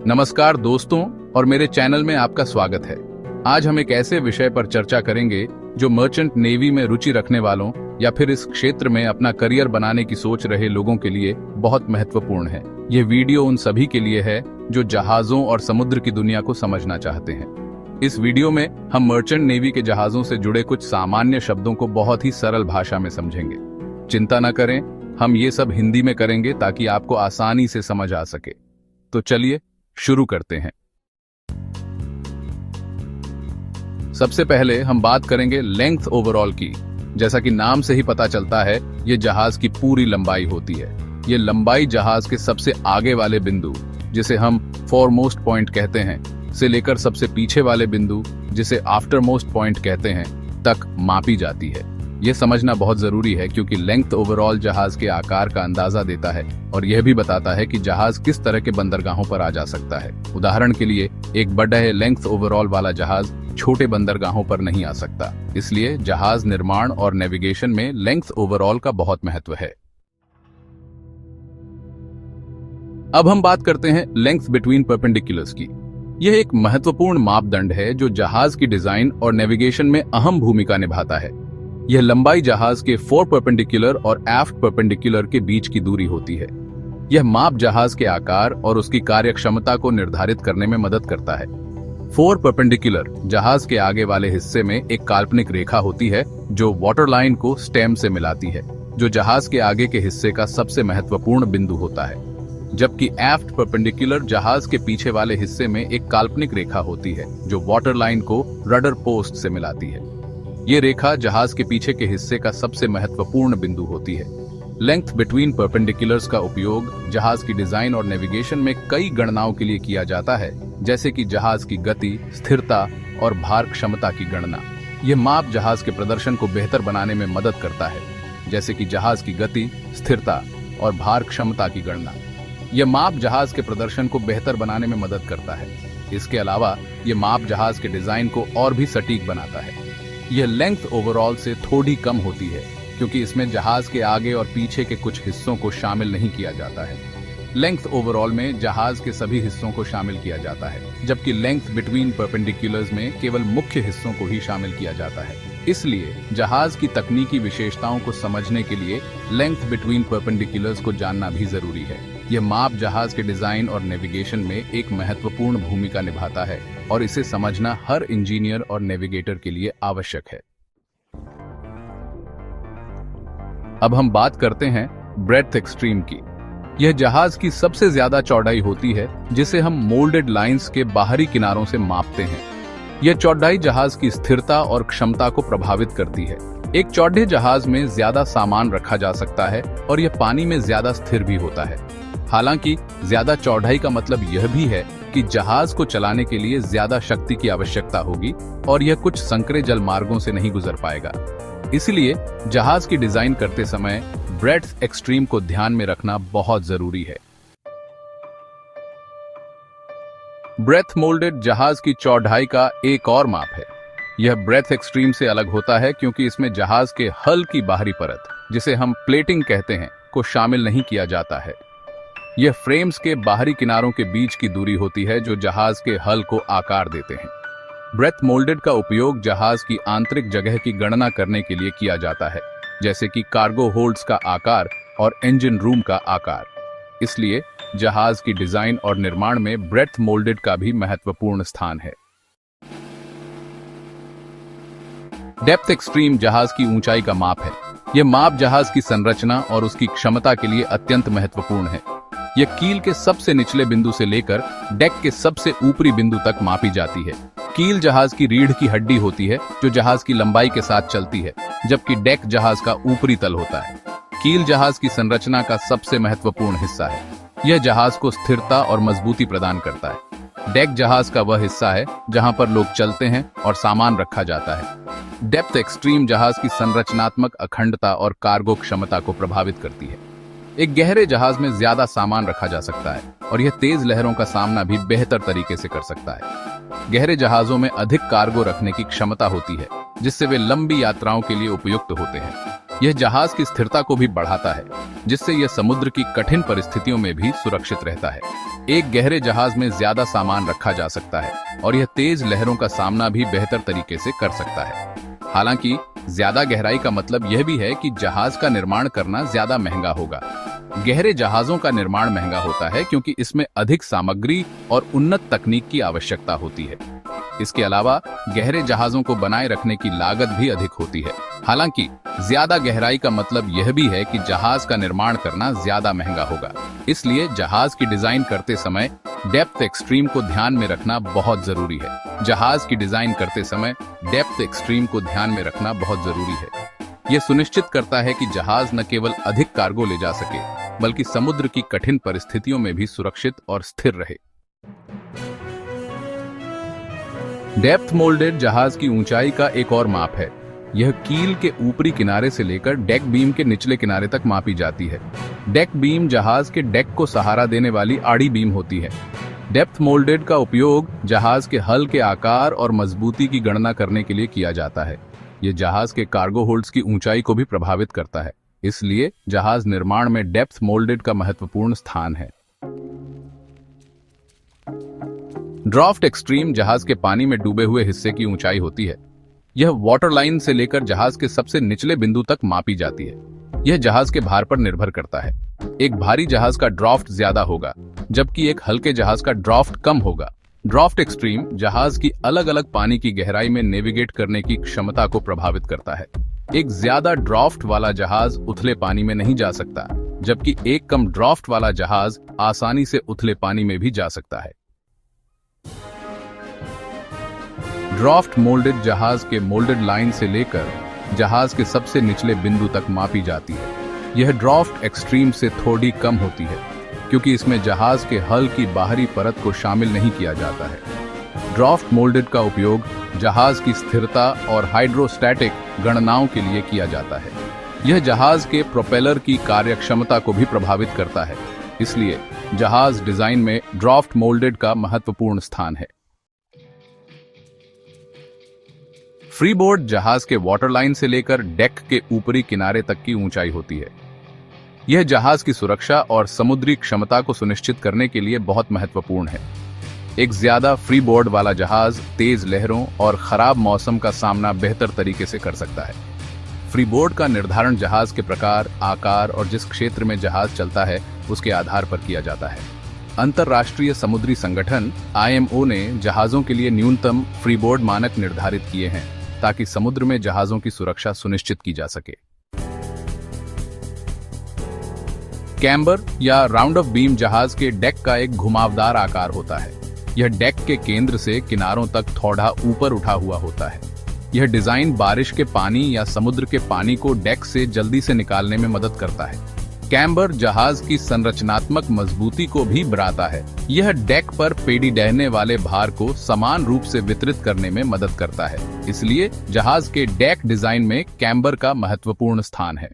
नमस्कार दोस्तों और मेरे चैनल में आपका स्वागत है। आज हम एक ऐसे विषय पर चर्चा करेंगे जो मर्चेंट नेवी में रुचि रखने वालों या फिर इस क्षेत्र में अपना करियर बनाने की सोच रहे लोगों के लिए बहुत महत्वपूर्ण है। ये वीडियो उन सभी के लिए है जो जहाजों और समुद्र की दुनिया को समझना चाहते हैं। इस वीडियो में हम मर्चेंट नेवी के जहाजों से जुड़े कुछ सामान्य शब्दों को बहुत ही सरल भाषा में समझेंगे। चिंता न करें, हम ये सब हिंदी में करेंगे ताकि आपको आसानी से समझ आ सके। तो चलिए शुरू करते हैं। सबसे पहले हम बात करेंगे लेंथ ओवरऑल की। जैसा कि नाम से ही पता चलता है, ये जहाज की पूरी लंबाई होती है। ये लंबाई जहाज के सबसे आगे वाले बिंदु, जिसे हम फोरमोस्ट पॉइंट कहते हैं, से लेकर सबसे पीछे वाले बिंदु, जिसे आफ्टरमोस्ट पॉइंट कहते हैं, तक मापी जाती है। यह समझना बहुत जरूरी है क्योंकि लेंथ ओवरऑल जहाज के आकार का अंदाजा देता है और यह भी बताता है कि जहाज किस तरह के बंदरगाहों पर आ जा सकता है। उदाहरण के लिए, एक बड़ा लेंथ ओवरऑल वाला जहाज छोटे बंदरगाहों पर नहीं आ सकता। इसलिए जहाज निर्माण और नेविगेशन में लेंथ ओवरऑल का बहुत महत्व है। अब हम बात करते हैं लेंथ बिटवीन परपेंडिकुलर्स की। यह एक महत्वपूर्ण मापदंड है जो जहाज की डिजाइन और नेविगेशन में अहम भूमिका निभाता है। यह लंबाई जहाज के फोर परपेंडिकुलर और एफ्ट परपेंडिकुलर के बीच की दूरी होती है। यह माप जहाज के आकार और उसकी कार्यक्षमता को निर्धारित करने में मदद करता है। फोर परपेंडिकुलर जहाज के आगे वाले हिस्से में एक काल्पनिक रेखा होती है जो वाटरलाइन को स्टेम से मिलाती है, जो जहाज के आगे के हिस्से का सबसे महत्वपूर्ण बिंदु होता है। जबकि एफ्ट परपेंडिकुलर जहाज के पीछे वाले हिस्से में एक काल्पनिक रेखा होती है जो वाटरलाइन को रडर पोस्ट से मिलाती है। ये रेखा जहाज के पीछे के हिस्से का सबसे महत्वपूर्ण बिंदु होती है। लेंथ बिटवीन परपेंडिकुलर्स का उपयोग जहाज की डिजाइन और नेविगेशन में कई गणनाओं के लिए किया जाता है, जैसे कि जहाज की गति, स्थिरता और भार क्षमता की गणना। यह माप जहाज के प्रदर्शन को बेहतर बनाने में मदद करता है, जैसे कि जहाज की गति, स्थिरता और भार क्षमता की गणना। यह माप जहाज के प्रदर्शन को बेहतर बनाने में मदद करता है। इसके अलावा यह माप जहाज के डिजाइन को और भी सटीक बनाता है। यह लेंथ ओवरऑल से थोड़ी कम होती है क्योंकि इसमें जहाज के आगे और पीछे के कुछ हिस्सों को शामिल नहीं किया जाता है। लेंथ ओवरऑल में जहाज के सभी हिस्सों को शामिल किया जाता है, जबकि लेंथ बिटवीन परपेंडिकुलर्स में केवल मुख्य हिस्सों को ही शामिल किया जाता है। इसलिए जहाज की तकनीकी विशेषताओं को समझने के लिए लेंथ बिटवीन परपेंडिकुलर्स को जानना भी जरूरी है। यह माप जहाज के डिजाइन और नेविगेशन में एक महत्वपूर्ण भूमिका निभाता है और इसे समझना हर इंजीनियर और नेविगेटर के लिए आवश्यक है। अब हम बात करते हैं ब्रेड्थ एक्सट्रीम की। यह जहाज की सबसे ज्यादा चौड़ाई होती है जिसे हम मोल्डेड लाइंस के बाहरी किनारों से मापते हैं। यह चौड़ाई जहाज की स्थिरता और क्षमता को प्रभावित करती है। एक चौड़े जहाज में ज्यादा सामान रखा जा सकता है और यह पानी में ज्यादा स्थिर भी होता है। हालांकि ज्यादा चौड़ाई का मतलब यह भी है कि जहाज को चलाने के लिए ज्यादा शक्ति की आवश्यकता होगी और यह कुछ संकरे जल मार्गों से नहीं गुजर पाएगा। इसलिए जहाज की डिजाइन करते समय ब्रेड्थ एक्सट्रीम को ध्यान में रखना बहुत जरूरी है। ब्रेथ मोल्डेड जहाज की चौड़ाई का एक और माप है। यह ब्रेथ एक्सट्रीम से अलग होता है क्योंकि इसमें जहाज के हल की बाहरी परत, जिसे हम प्लेटिंग कहते हैं, को शामिल नहीं किया जाता है। यह फ्रेम्स के बाहरी किनारों के बीच की दूरी होती है जो जहाज के हल को आकार देते हैं। ब्रेथ मोल्डेड का उपयोग जहाज की आंतरिक जगह की गणना करने के लिए किया जाता है, जैसे कि कार्गो होल्ड्स का आकार और इंजन रूम का आकार। इसलिए जहाज की डिजाइन और निर्माण में ब्रेथ मोल्डेड का भी महत्वपूर्ण स्थान है। डेप्थ एक्सट्रीम जहाज की ऊंचाई का माप है। यह माप जहाज की संरचना और उसकी क्षमता के लिए अत्यंत महत्वपूर्ण है। यह कील के सबसे निचले बिंदु से लेकर डेक के सबसे ऊपरी बिंदु तक मापी जाती है। कील जहाज की रीढ़ की हड्डी होती है जो जहाज की लंबाई के साथ चलती है, जबकि डेक जहाज का ऊपरी तल होता है। कील जहाज की संरचना का सबसे महत्वपूर्ण हिस्सा है। यह जहाज को स्थिरता और मजबूती प्रदान करता है। डेक जहाज का वह हिस्सा है जहां पर लोग चलते हैं और सामान रखा जाता है। डेप्थ एक्सट्रीम जहाज की संरचनात्मक अखंडता और कार्गो क्षमता को प्रभावित करती है। एक गहरे जहाज में ज्यादा सामान रखा जा सकता है और यह तेज लहरों का सामना भी बेहतर तरीके से कर सकता है। गहरे जहाजों में अधिक कार्गो रखने की क्षमता होती है, जिससे वे लंबी यात्राओं के लिए उपयुक्त होते हैं। यह जहाज की स्थिरता को भी बढ़ाता है, जिससे यह समुद्र की कठिन परिस्थितियों में भी सुरक्षित रहता है। एक गहरे जहाज में ज्यादा सामान रखा जा सकता है और यह तेज लहरों का सामना भी बेहतर तरीके से कर सकता है। हालांकि ज्यादा गहराई का मतलब यह भी है कि जहाज का निर्माण करना ज्यादा महंगा होगा। गहरे जहाजों का निर्माण महंगा होता है क्योंकि इसमें अधिक सामग्री और उन्नत तकनीक की आवश्यकता होती है। इसके अलावा गहरे जहाजों को बनाए रखने की लागत भी अधिक होती है। हालांकि ज्यादा गहराई का मतलब यह भी है कि जहाज का निर्माण करना ज्यादा महंगा होगा। इसलिए जहाज की डिजाइन करते समय डेप्थ एक्सट्रीम को ध्यान में रखना बहुत जरूरी है। जहाज की डिजाइन करते समय डेप्थ एक्सट्रीम को ध्यान में रखना बहुत जरूरी है। यह सुनिश्चित करता है कि जहाज न केवल अधिक कार्गो ले जा सके, बल्कि समुद्र की कठिन परिस्थितियों में भी सुरक्षित और स्थिर रहे। डेप्थ मोल्डेड जहाज की ऊंचाई का एक और माप है। यह कील के ऊपरी किनारे से लेकर डेक बीम के निचले किनारे तक मापी जाती है। डेक बीम जहाज के डेक को सहारा देने वाली आड़ी बीम होती है। डेप्थ मोल्डेड का उपयोग जहाज के हल के आकार और मजबूती की गणना करने के लिए किया जाता है। यह जहाज के कार्गो होल्ड्स की ऊंचाई को भी प्रभावित करता है। इसलिए जहाज निर्माण में डेप्थ मोल्डेड का महत्वपूर्ण स्थान है। ड्राफ्ट एक्सट्रीम जहाज के पानी में डूबे हुए हिस्से की ऊंचाई होती है। यह वाटर लाइन से लेकर जहाज के सबसे निचले बिंदु तक मापी जाती है। यह जहाज के भार पर निर्भर करता है। एक भारी जहाज का ड्राफ्ट ज्यादा होगा, जबकि एक हल्के जहाज का ड्राफ्ट कम होगा। ड्राफ्ट एक्सट्रीम जहाज की अलग अलग पानी की गहराई में नेविगेट करने की क्षमता को प्रभावित करता है। एक ज्यादा ड्राफ्ट वाला जहाज उथले पानी में नहीं जा सकता, जबकि एक कम ड्राफ्ट वाला जहाज आसानी से उथले पानी में भी जा सकता है। ड्राफ्ट मोल्डेड जहाज के मोल्डेड लाइन से लेकर जहाज के सबसे निचले बिंदु तक मापी जाती है। यह ड्राफ्ट एक्सट्रीम से थोड़ी कम होती है, क्योंकि इसमें जहाज के हल की बाहरी परत को शामिल नहीं किया जाता है। ड्राफ्ट मोल्डेड का उपयोग जहाज की स्थिरता और हाइड्रोस्टैटिक गणनाओं के लिए किया जाता है। यह जहाज के प्रोपेलर की कार्यक्षमता को भी प्रभावित करता है। इसलिए जहाज डिजाइन में ड्राफ्ट मोल्डेड का महत्वपूर्ण स्थान है। फ्रीबोर्ड जहाज के वाटरलाइन से लेकर डेक के ऊपरी किनारे तक की ऊंचाई होती है। यह जहाज की सुरक्षा और समुद्री क्षमता को सुनिश्चित करने के लिए बहुत महत्वपूर्ण है। एक ज्यादा फ्रीबोर्ड वाला जहाज तेज लहरों और खराब मौसम का सामना बेहतर तरीके से कर सकता है। फ्रीबोर्ड का निर्धारण जहाज के प्रकार, आकार और जिस क्षेत्र में जहाज चलता है उसके आधार पर किया जाता है। अंतर्राष्ट्रीय समुद्री संगठन IMO ने जहाजों के लिए न्यूनतम फ्रीबोर्ड मानक निर्धारित किए हैं, ताकि समुद्र में जहाजों की सुरक्षा सुनिश्चित की जा सके। कैम्बर या राउंड ऑफ बीम जहाज के डेक का एक घुमावदार आकार होता है। यह डेक के केंद्र से किनारों तक थोड़ा ऊपर उठा हुआ होता है। यह डिजाइन बारिश के पानी या समुद्र के पानी को डेक से जल्दी से निकालने में मदद करता है। कैम्बर जहाज की संरचनात्मक मजबूती को भी बढ़ाता है। यह डेक पर पेडी डहने वाले भार को समान रूप से वितरित करने में मदद करता है। इसलिए जहाज के डेक डिजाइन में कैम्बर का महत्वपूर्ण स्थान है।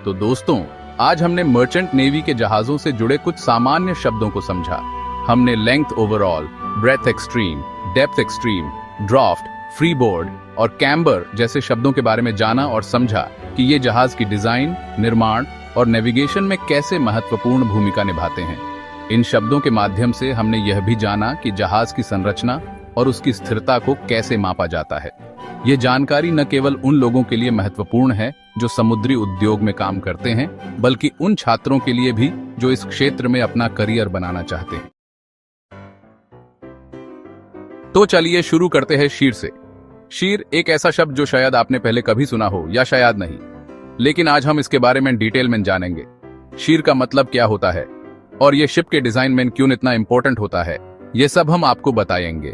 तो दोस्तों, आज हमने मर्चेंट नेवी के जहाजों से जुड़े कुछ सामान्य शब्दों को समझा। हमने length overall, breadth extreme, depth extreme, draft, freeboard और कैम्बर जैसे शब्दों के बारे में जाना और समझा कि ये जहाज की डिजाइन, निर्माण और नेविगेशन में कैसे महत्वपूर्ण भूमिका निभाते हैं। इन शब्दों के माध्यम से हमने यह भी जाना कि जहाज की संरचना और उसकी स्थिरता को कैसे मापा जाता है। ये जानकारी न केवल उन लोगों के लिए महत्वपूर्ण है जो समुद्री उद्योग में काम करते हैं, बल्कि उन छात्रों के लिए भी जो इस क्षेत्र में अपना करियर बनाना चाहते हैं। तो चलिए शुरू करते हैं शीर से। शीर एक ऐसा शब्द जो शायद आपने पहले कभी सुना हो या शायद नहीं, लेकिन आज हम इसके बारे में डिटेल में जानेंगे। शीर का मतलब क्या होता है और ये शिप के डिजाइन में क्यों इतना इंपॉर्टेंट होता है, ये सब हम आपको बताएंगे।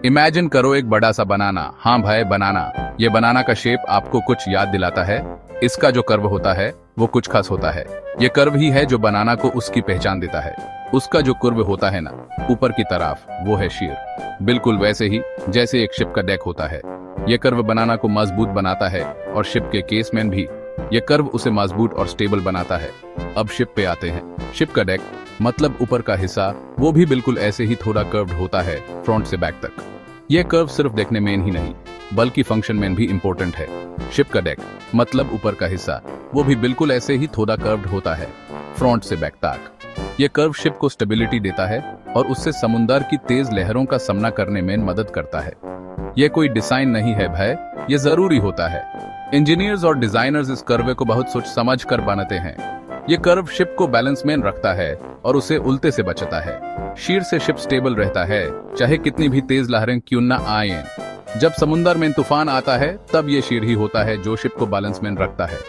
इमेजिन करो एक बड़ा सा बनाना। हाँ भाई, बनाना। ये बनाना का शेप आपको कुछ याद दिलाता है। इसका जो कर्व होता है वो कुछ खास होता है। ये कर्व ही है जो बनाना को उसकी पहचान देता है। उसका जो कर्व होता है ना ऊपर की तरफ, वो है शीर। बिल्कुल वैसे ही जैसे एक शिप का डेक होता है। ये कर्व बनाना को मजबूत बनाता है और शिप के केस में भी ये कर्व उसे मजबूत और स्टेबल बनाता है। अब शिप पे आते हैं। शिप का डेक मतलब ऊपर का हिस्सा, वो भी बिल्कुल ऐसे ही थोड़ा कर्व्ड होता है फ्रंट से बैक तक। ये कर्व सिर्फ देखने में ही नहीं, बल्कि फंक्शन में भी इंपॉर्टेंट है। शिप का डेक मतलब ऊपर का हिस्सा, वो भी बिल्कुल ऐसे ही थोड़ा कर्व्ड होता है, फ्रंट से बैक तक। ये कर्व शिप को स्टेबिलिटी देता है और उससे समुद्र की तेज लहरों का सामना करने में मदद करता है। यह कोई डिजाइन नहीं है भाई, ये जरूरी होता है। इंजीनियर्स और डिजाइनर्स इस कर्व को बहुत सोच समझ कर बनाते हैं। ये कर्व शिप को बैलेंस में रखता है और उसे उल्टे से बचाता है। शीर से शिप स्टेबल रहता है, चाहे कितनी भी तेज लहरें क्यों ना आए। जब समुद्र में तूफान आता है तब ये शीर ही होता है जो शिप को बैलेंस में रखता है।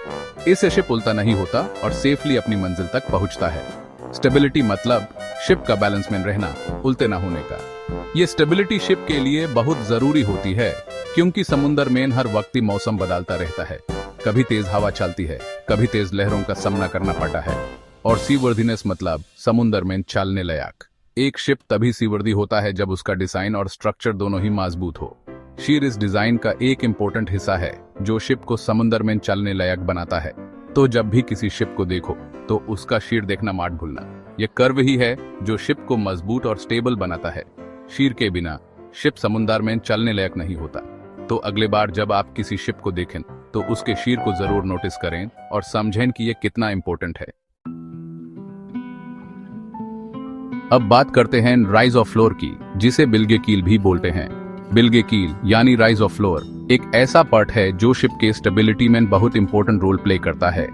इससे शिप उल्टा नहीं होता और सेफली अपनी मंजिल तक पहुंचता है। स्टेबिलिटी मतलब शिप का बैलेंस में रहना, उल्टे ना होने का। ये स्टेबिलिटी शिप के लिए बहुत जरूरी होती है, क्योंकि समुद्र में हर वक्त मौसम बदलता रहता है। कभी तेज हवा चलती है, कभी तेज लहरों का सामना करना पड़ता है। और सीवर्दीनेस मतलब समुद्र में चलने लायक। एक शिप तभी सीवर्दी होता है जब उसका डिजाइन और स्ट्रक्चर दोनों ही मजबूत हो। शीर इस डिजाइन का एक इम्पोर्टेंट हिस्सा है जो शिप को समुद्र में चलने लायक बनाता है। तो जब भी किसी शिप को देखो तो उसका शीर देखना मत भूलना। यह कर्व ही है जो शिप को मजबूत और स्टेबल बनाता है। शीर के बिना शिप समुद्र में चलने लायक नहीं होता। तो अगले बार जब आप किसी शिप को देखें तो उसके शीर को जरूर नोटिस करें और समझें कि यह कितना इम्पोर्टेंट है। अब बात करते हैं राइज ऑफ फ्लोर की, जिसे बिल्गे कील भी बोलते हैं। बिल्गे कील यानी राइज ऑफ फ्लोर एक ऐसा पार्ट है जो शिप के स्टेबिलिटी में बहुत इंपॉर्टेंट रोल प्ले करता है।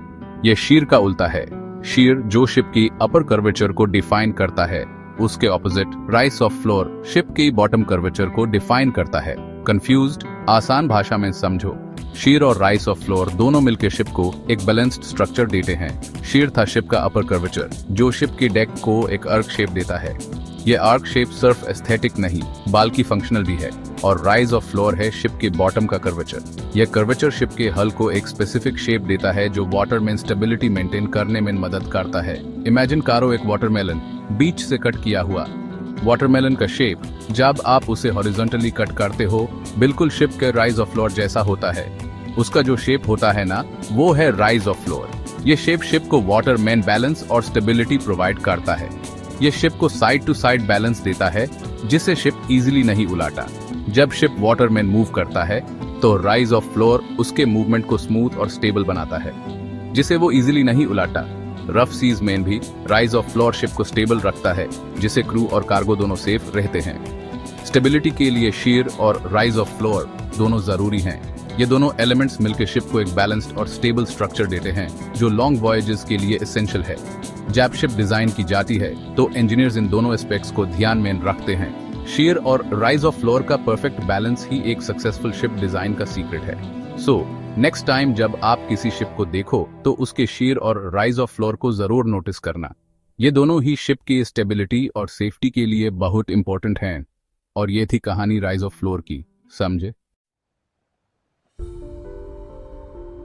यह शीर का उल्टा है। शीर जो शिप की अपर कर्वेचर को डिफाइन करता है, उसके opposite rise of floor ship की बॉटम कर्वेचर को डिफाइन करता है। कंफ्यूज्ड? आसान भाषा में समझो, शीर और राइज ऑफ फ्लोर दोनों मिलकर शिप को एक बैलेंस्ड स्ट्रक्चर देते हैं। शीर था शिप का अपर कर्वेचर जो शिप के डेक को एक आर्क शेप देता है। यह आर्क शेप सिर्फ एस्थेटिक नहीं बल्कि फंक्शनल भी है। और राइज ऑफ फ्लोर है शिप के बॉटम का कर्वेचर। यह कर्वेचर शिप के हल को एक स्पेसिफिक शेप देता है जो वाटर में स्टेबिलिटी मेंटेन करने में मदद करता है। इमेजिन करो एक वाटरमेलन बीच से कट किया हुआ। वाटरमेलन का शेप जब आप उसे हॉरिजॉन्टली कट करते हो बिल्कुल शिप के राइज ऑफ फ्लोर जैसा होता है। उसका जो शेप होता है ना, वो है राइज ऑफ फ्लोर। ये शेप शिप को वाटर में बैलेंस और स्टेबिलिटी प्रोवाइड करता है। ये शिप को साइड टू साइड बैलेंस देता है, जिससे शिप इजीली नहीं उलाटा। जब शिप वाटर में मूव करता है तो राइज ऑफ फ्लोर उसके मूवमेंट को स्मूथ और स्टेबल बनाता है, जिसे वो इजीली नहीं उलाटा। रफ सीज में भी राइज ऑफ फ्लोर शिप को स्टेबल रखता है, जिससे क्रू और कार्गो दोनों सेफ रहते हैं। स्टेबिलिटी के लिए शीर और राइज ऑफ फ्लोर दोनों जरूरी हैं। ये दोनों एलिमेंट्स मिलकर शिप को एक बैलेंस्ड और स्टेबल स्ट्रक्चर देते हैं जो लॉन्ग वॉयजेस के लिए एसेंशियल है। जब शिप डिजाइन की जाती है तो इंजीनियर्स इन दोनों एस्पेक्ट्स को ध्यान में रखते हैं। शीर और राइज ऑफ फ्लोर का परफेक्ट बैलेंस ही एक सक्सेसफुल शिप डिजाइन का सीक्रेट है। सो नेक्स्ट टाइम जब आप किसी शिप को देखो तो उसके शीर और राइज ऑफ फ्लोर को जरूर नोटिस करना। ये दोनों ही शिप की स्टेबिलिटी और सेफ्टी के लिए बहुत इंपॉर्टेंट हैं। और ये थी कहानी राइज ऑफ फ्लोर की, समझे?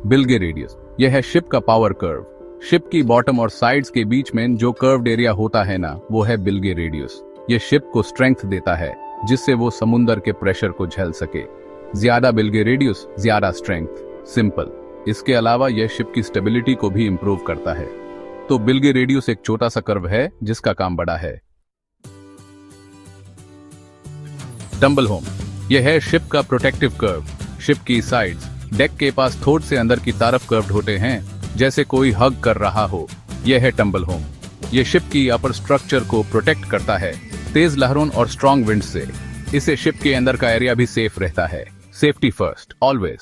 बिल्गे रेडियस यह है शिप का पावर कर्व। शिप की बॉटम और साइड्स के बीच में जो कर्व्ड एरिया होता है ना, वो है बिल्गे रेडियस। यह शिप को स्ट्रेंथ देता है, जिससे वो समुद्र के प्रेशर को झेल सके। ज्यादा बिल्गे रेडियस ज्यादा स्ट्रेंथ, सिंपल। इसके अलावा यह शिप की स्टेबिलिटी को भी इंप्रूव करता है। तो बिल्गे रेडियस एक छोटा सा कर्व है जिसका काम बड़ा है। टंबल होम यह है शिप का प्रोटेक्टिव कर्व। शिप की साइड्स डेक के पास थोड़े से अंदर की तरफ कर्व्ड होते हैं, जैसे कोई हग कर रहा हो। यह है टंबल होम। यह शिप की अपर स्ट्रक्चर को प्रोटेक्ट करता है तेज लहरों और स्ट्रॉन्ग विंड से। इससे शिप के अंदर का एरिया भी सेफ रहता है। Safety first always.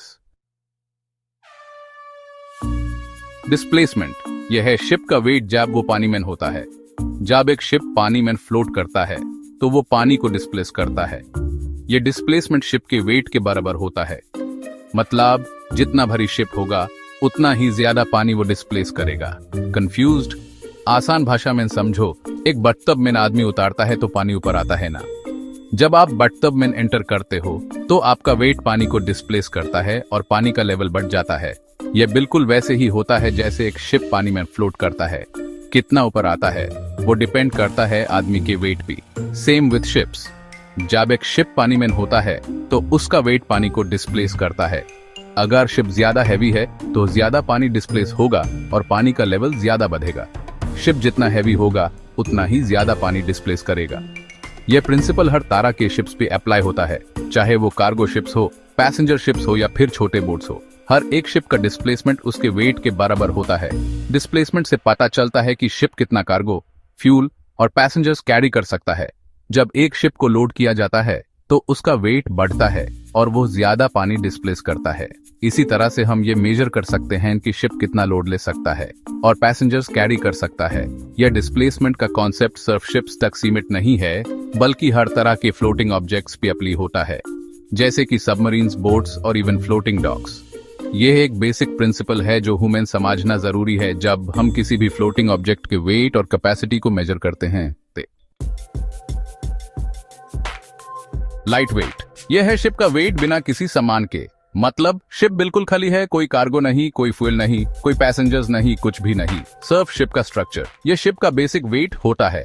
डिस्प्लेसमेंट यह है शिप का वेट जब वो पानी में होता है। जब एक शिप पानी में फ्लोट करता है तो वो पानी को डिस्प्लेस करता है। यह डिस्प्लेसमेंट शिप के वेट के बराबर होता है। मतलब जितना भारी शिप होगा उतना ही ज्यादा पानी वो डिस्प्लेस करेगा। कंफ्यूज्ड? आसान भाषा में समझो, एक बटटब में आदमी उतारता है तो पानी ऊपर आता है ना। जब आप बटटब में एंटर करते हो तो आपका वेट पानी को डिस्प्लेस करता है और पानी का लेवल बढ़ जाता है। यह बिल्कुल वैसे ही होता है जैसे एक शिप पानी में फ्लोट करता है। कितना ऊपर आता है वो डिपेंड करता है आदमी के वेट पे। Same with ships. जब एक शिप पानी में होता है तो उसका वेट पानी को डिस्प्लेस करता है। अगर शिप ज्यादा हैवी है तो ज्यादा पानी डिस्प्लेस होगा और पानी का लेवल ज्यादा बढ़ेगा। शिप जितना हैवी होगा उतना ही ज्यादा पानी डिस्प्लेस करेगा। यह प्रिंसिपल हर तरह के शिप्स पे अप्लाई होता है, चाहे वो कार्गो शिप्स हो पैसेंजर शिप्स हो या फिर छोटे बोट्स हो, हर एक शिप का डिस्प्लेसमेंट उसके वेट के बराबर होता है। डिस्प्लेसमेंट से पता चलता है कि शिप कितना कार्गो, फ्यूल और पैसेंजर्स कैरी कर सकता है। जब एक शिप को लोड किया जाता है तो उसका वेट बढ़ता है और वो ज्यादा पानी डिस्प्लेस करता है। इसी तरह से हम ये मेजर कर सकते हैं कि शिप कितना लोड ले सकता है और पैसेंजर्स कैरी कर सकता है। यह डिस्प्लेसमेंट का कॉन्सेप्ट सिर्फ शिप्स तक सीमित नहीं है, बल्कि हर तरह के फ्लोटिंग ऑब्जेक्ट्स पे अप्लाई होता है, जैसे कि सबमरीन्स, बोट्स और इवन फ्लोटिंग डॉक्स। यह एक बेसिक प्रिंसिपल है जो हमें समझना जरूरी है जब हम किसी भी फ्लोटिंग ऑब्जेक्ट के वेट और कैपेसिटी को मेजर करते हैं। लाइट वेट, यह है शिप का वेट बिना किसी सामान के। मतलब शिप बिल्कुल खाली है, कोई कार्गो नहीं, कोई फ्यूल नहीं, कोई पैसेंजर्स नहीं, कुछ भी नहीं, सिर्फ शिप का स्ट्रक्चर। यह शिप का बेसिक वेट होता है।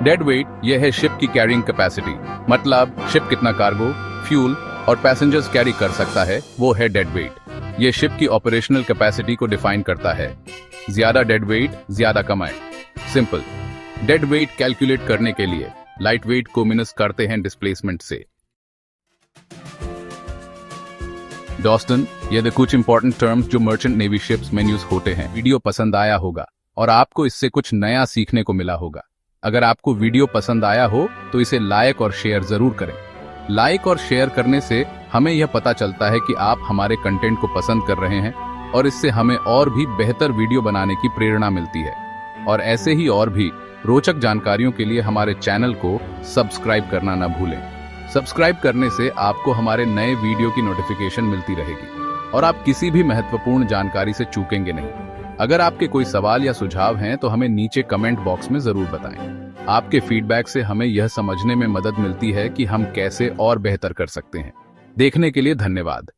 डेड वेट, यह है शिप की कैरिंग कैपेसिटी। मतलब शिप कितना कार्गो, फ्यूल और पैसेंजर्स कैरी कर सकता है, वो है डेड वेट। यह शिप की ऑपरेशनल कैपेसिटी को डिफाइन करता है। ज्यादा डेड वेट ज्यादा कमाए। सिंपल, डेड वेट कैलकुलेट करने के लिए लाइट वेट को माइनस करते हैं डिस्प्लेसमेंट से। दोस्तन, ये थे कुछ इंपॉर्टेंट टर्म्स जो मर्चेंट नेवी शिप्स में यूज होते हैं। वीडियो पसंद आया होगा और आपको इससे कुछ नया सीखने को मिला होगा। अगर आपको वीडियो पसंद आया हो तो इसे लाइक और शेयर जरूर करें। लाइक और शेयर करने से हमें यह पता चलता है कि आप हमारे कंटेंट को पसंद कर रहे हैं और इससे हमें और भी बेहतर वीडियो बनाने की प्रेरणा मिलती है। और ऐसे ही और भी रोचक जानकारियों के लिए हमारे चैनल को सब्सक्राइब करना ना भूलें। सब्सक्राइब करने से आपको हमारे नए वीडियो की नोटिफिकेशन मिलती रहेगी और आप किसी भी महत्वपूर्ण जानकारी से चूकेंगे नहीं। अगर आपके कोई सवाल या सुझाव हैं तो हमें नीचे कमेंट बॉक्स में जरूर बताएं। आपके फीडबैक से हमें यह समझने में मदद मिलती है कि हम कैसे और बेहतर कर सकते हैं। देखने के लिए धन्यवाद।